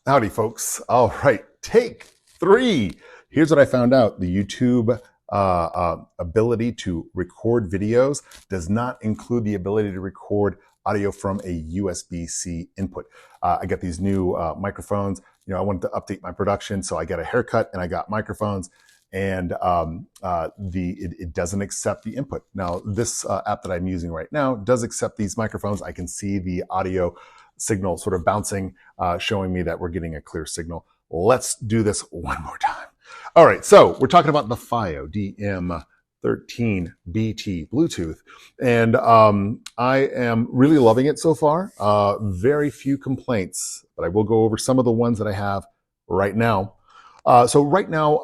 Howdy, folks. All right, take three. Here's what I found out. The YouTube ability to record videos does not include the ability to record audio from a USB-C input. I got these new microphones. I wanted to update my production, so I got a haircut and I got microphones, and it doesn't accept the input. Now, this app that I'm using right now does accept these microphones. I can see the audio signal sort of bouncing, showing me that we're getting a clear signal. Let's do this one more time. All right, so we're talking about the FiiO DM13 BT Bluetooth, and I am really loving it so far. Very few complaints, but I will go over some of the ones that I have right now. So right now,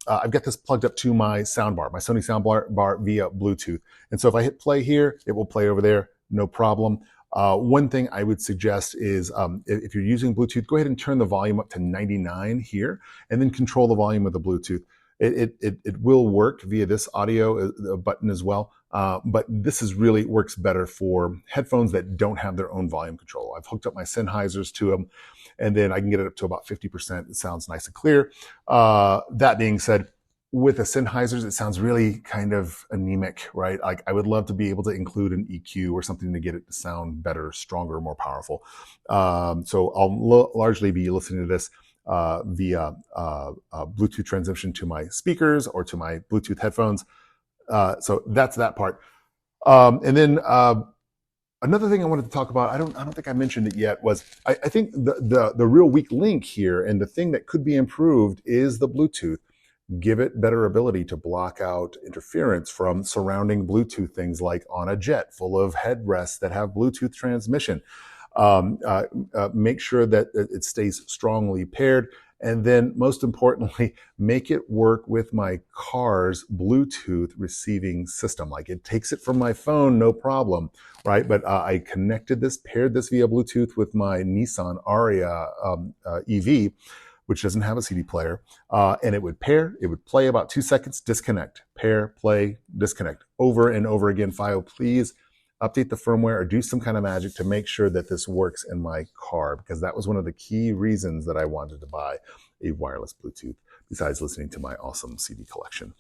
I've got this plugged up to my soundbar, my Sony soundbar via Bluetooth. And so if I hit play here, it will play over there, no problem. One thing I would suggest is if you're using Bluetooth, go ahead and turn the volume up to 99 here, and then control the volume of the Bluetooth. It will work via this audio button as well, but this really works better for headphones that don't have their own volume control. I've hooked up my Sennheisers to them, and then I can get it up to about 50%. It sounds nice and clear. That being said, with the Sennheisers, it sounds really kind of anemic, right? Like I would love to be able to include an EQ or something to get it to sound better, stronger, more powerful. So I'll largely be listening to this via Bluetooth transmission to my speakers or to my Bluetooth headphones. So that's that part. And then another thing I wanted to talk about, I don't think I mentioned it yet, was I think the real weak link here and the thing that could be improved is the Bluetooth. Give it better ability to block out interference from surrounding Bluetooth things like on a jet full of headrests that have Bluetooth transmission. Make sure that it stays strongly paired. And then most importantly, make it work with my car's Bluetooth receiving system. Like it takes it from my phone, no problem, right? But I paired this via Bluetooth with my Nissan Ariya EV, which doesn't have a CD player, and it would play about 2 seconds, disconnect, pair, play, disconnect, over and over again. FiiO, please update the firmware or do some kind of magic to make sure that this works in my car, because that was one of the key reasons that I wanted to buy a wireless Bluetooth, besides listening to my awesome CD collection.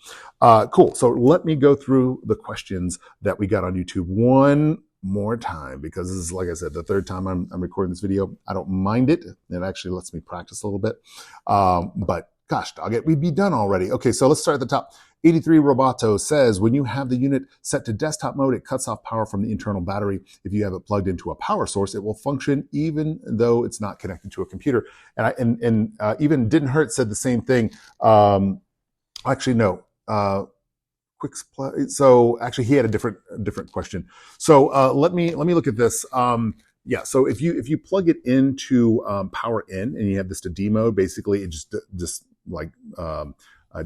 Cool, so let me go through the questions that we got on YouTube one more time, because this is, like I said, the third time I'm recording this video. I don't mind it. It actually lets me practice a little bit. But gosh, we'd be done already. Okay, so let's start at the top. 83 Roboto says, when you have the unit set to desktop mode, it cuts off power from the internal battery. If you have it plugged into a power source, it will function even though it's not connected to a computer. And even Didn't Hurt said the same thing. Actually, no. So actually, he had a different question. So let me look at this. Yeah. So if you plug it into power in and you have this to D mode, basically it just like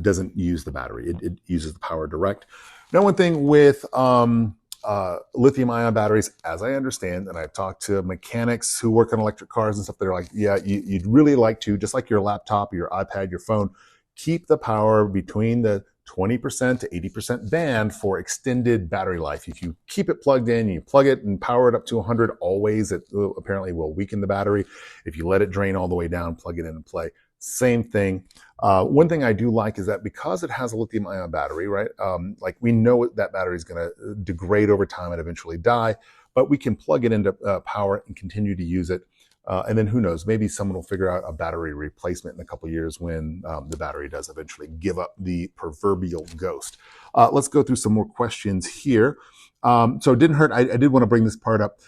doesn't use the battery. It uses the power direct. Now, one thing with lithium-ion batteries, as I understand, and I've talked to mechanics who work on electric cars and stuff, they're like, yeah, you'd really like to, just like your laptop, your iPad, your phone, keep the power between the 20% to 80% band for extended battery life. If you keep it plugged in, you plug it and power it up to 100 always, it apparently will weaken the battery. If you let it drain all the way down, plug it in and play. Same thing. One thing I do like is that because it has a lithium ion battery, right? Like we know that battery is going to degrade over time and eventually die, but we can plug it into power and continue to use it. And then who knows, maybe someone will figure out a battery replacement in a couple of years when the battery does eventually give up the proverbial ghost. Let's go through some more questions here. So it didn't hurt. I did want to bring this part up.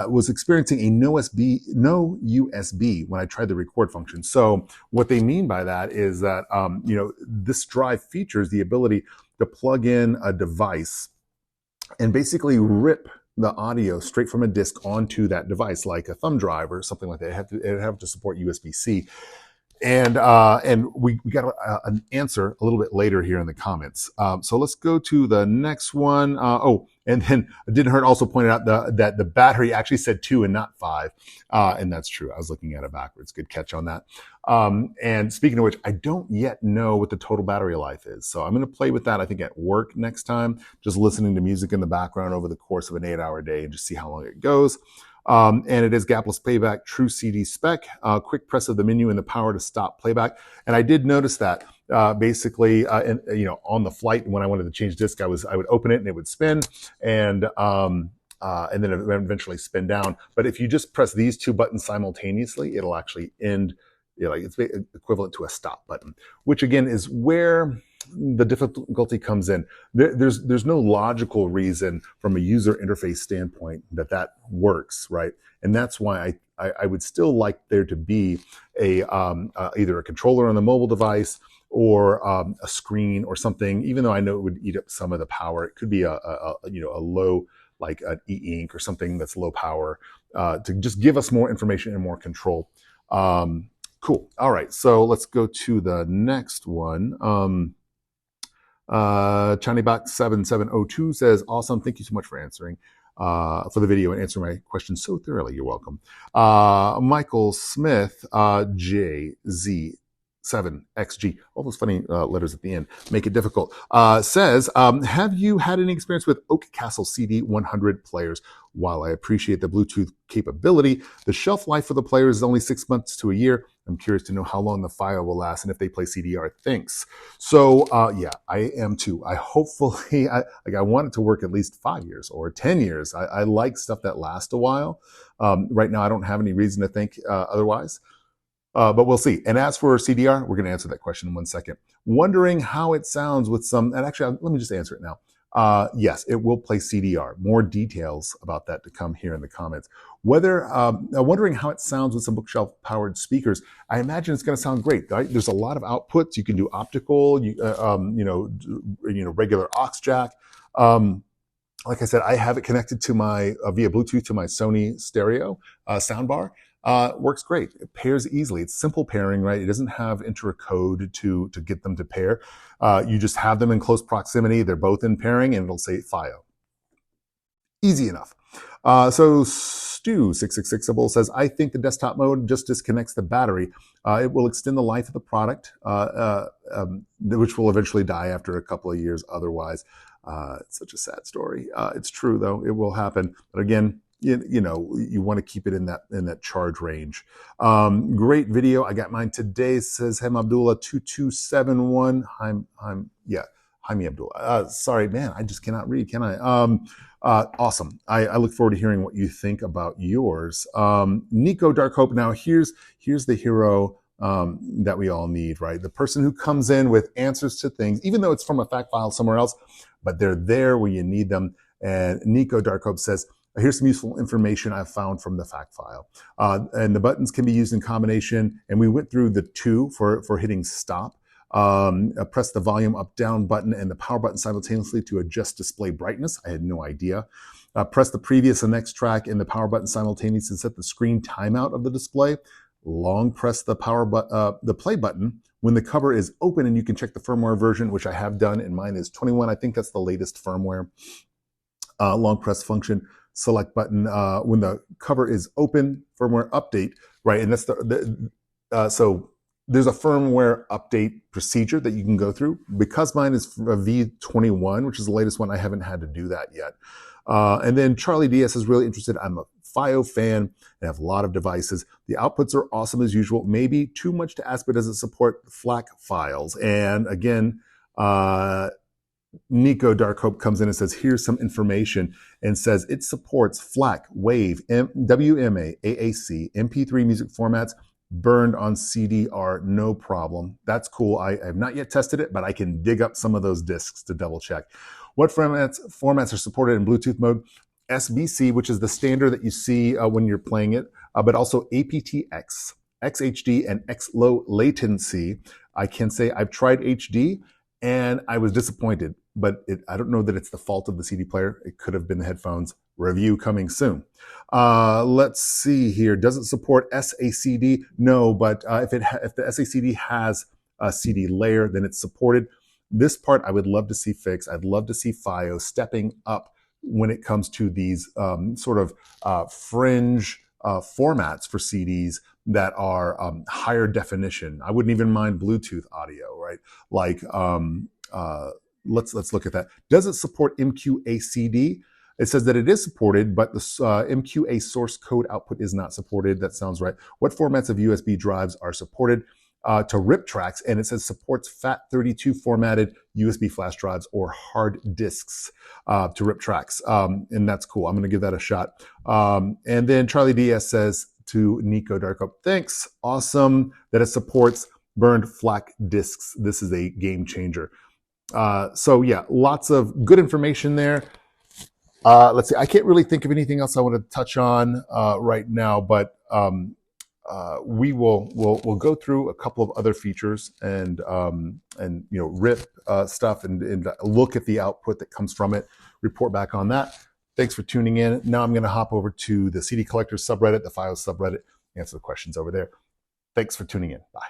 Was experiencing a no USB when I tried the record function. So what they mean by that is that, this drive features the ability to plug in a device and basically rip the audio straight from a disk onto that device, like a thumb drive or something like that. It have to support USB-C. And we got an answer a little bit later here in the comments. So let's go to the next one. And then It Didn't Hurt also pointed out that the battery actually said 2 and not 5. And that's true. I was looking at it backwards. Good catch on that. And speaking of which, I don't yet know what the total battery life is. So I'm going to play with that, I think, at work next time, just listening to music in the background over the course of an 8-hour day and just see how long it goes. And it is gapless playback, true CD spec, quick press of the menu and the power to stop playback. And I did notice that basically, on the flight when I wanted to change disc, I would open it and it would spin, and then it would eventually spin down. But if you just press these two buttons simultaneously, it'll actually end. It's equivalent to a stop button, which again is where the difficulty comes in. There's no logical reason from a user interface standpoint that works, right? And that's why I would still like there to be either a controller on the mobile device or a screen or something. Even though I know it would eat up some of the power, it could be a low, like an e-ink or something that's low power, to just give us more information and more control. Cool. All right, so let's go to the next one. ChiniBox7702 says, awesome, thank you so much for answering for the video and answering my questions so thoroughly. You're welcome. Michael Smith, JZ7XG, all those funny letters at the end make it difficult, says, have you had any experience with Oak Castle CD 100 players? While I appreciate the Bluetooth capability, the shelf life for the players is only 6 months to a year. I'm curious to know how long the FiiO will last and if they play CDR. Thanks. So yeah, I am too. I hopefully, I want it to work at least 5 years or 10 years. I like stuff that lasts a while. Right now, I don't have any reason to think otherwise. But we'll see. And as for CDR, we're going to answer that question in 1 second. Wondering how it sounds with some, and actually, let me just answer it now. Yes, it will play CDR. More details about that to come here in the comments. Wondering how it sounds with some bookshelf-powered speakers. I imagine it's going to sound great. Right? There's a lot of outputs. You can do optical, regular aux jack. Like I said, I have it connected to my via Bluetooth to my Sony stereo soundbar. Works great. It pairs easily. It's simple pairing, right? It doesn't have enter a code to get them to pair. You just have them in close proximity. They're both in pairing, and it'll say FiiO. Easy enough. So Stu666 says, I think the desktop mode just disconnects the battery. It will extend the life of the product, which will eventually die after a couple of years otherwise. It's such a sad story. It's true, though. It will happen. But again, you want to keep it in that charge range. Great video. I got mine today, says Hem Abdullah 2271. Jaime Abdullah. Sorry, man, I just cannot read, can I? Awesome. I look forward to hearing what you think about yours. Nico Dark Hope. Now here's the hero that we all need, right? The person who comes in with answers to things, even though it's from a fact file somewhere else, but they're there when you need them. And Nico Dark Hope says, here's some useful information I've found from the fact file. And the buttons can be used in combination. And we went through the two for hitting stop. Press the volume up down button and the power button simultaneously to adjust display brightness. I had no idea. Press the previous and next track and the power button simultaneously to set the screen timeout of the display. Long press the the play button when the cover is open, and you can check the firmware version, which I have done, and mine is 21. I think that's the latest firmware. Long press function. Select button when the cover is open, firmware update, right? And that's so there's a firmware update procedure that you can go through. Because mine is a V21, which is the latest one, I haven't had to do that yet. And then Charlie DS is really interested. I'm a FiiO fan and have a lot of devices. The outputs are awesome as usual. Maybe too much to ask, but does it support FLAC files? And again, Nico Dark Hope comes in and says, here's some information, and says it supports FLAC, WAV, WMA, AAC, MP3 music formats, burned on CDR, no problem. That's cool. I have not yet tested it, but I can dig up some of those discs to double check. What formats are supported in Bluetooth mode? SBC, which is the standard that you see when you're playing it, but also aptX, XHD, and X low latency. I can say I've tried HD, and I was disappointed, but I don't know that it's the fault of the CD player. It could have been the headphones. Review coming soon. Let's see here. Does it support SACD? No, but if the SACD has a CD layer, then it's supported. This part I would love to see fixed. I'd love to see FiiO stepping up when it comes to these sort of fringe formats for CDs that are higher definition. I wouldn't even mind Bluetooth audio, right? Like, let's look at that. Does it support MQACD? It says that it is supported, but the MQA source code output is not supported. That sounds right. What formats of USB drives are supported? To rip tracks, and it says supports FAT32 formatted USB flash drives or hard disks to rip tracks, and that's cool. I'm going to give that a shot. And then Charlie DS says to Nico Darko, thanks, awesome that it supports burned FLAC disks. This is a game changer. So yeah, lots of good information there. Let's see, I can't really think of anything else I want to touch on right now, but we'll go through a couple of other features and rip stuff and look at the output that comes from it, report back on that. Thanks for tuning in. Now I'm going to hop over to the CD Collectors subreddit, the FiiO subreddit, answer the questions over there. Thanks for tuning in. Bye.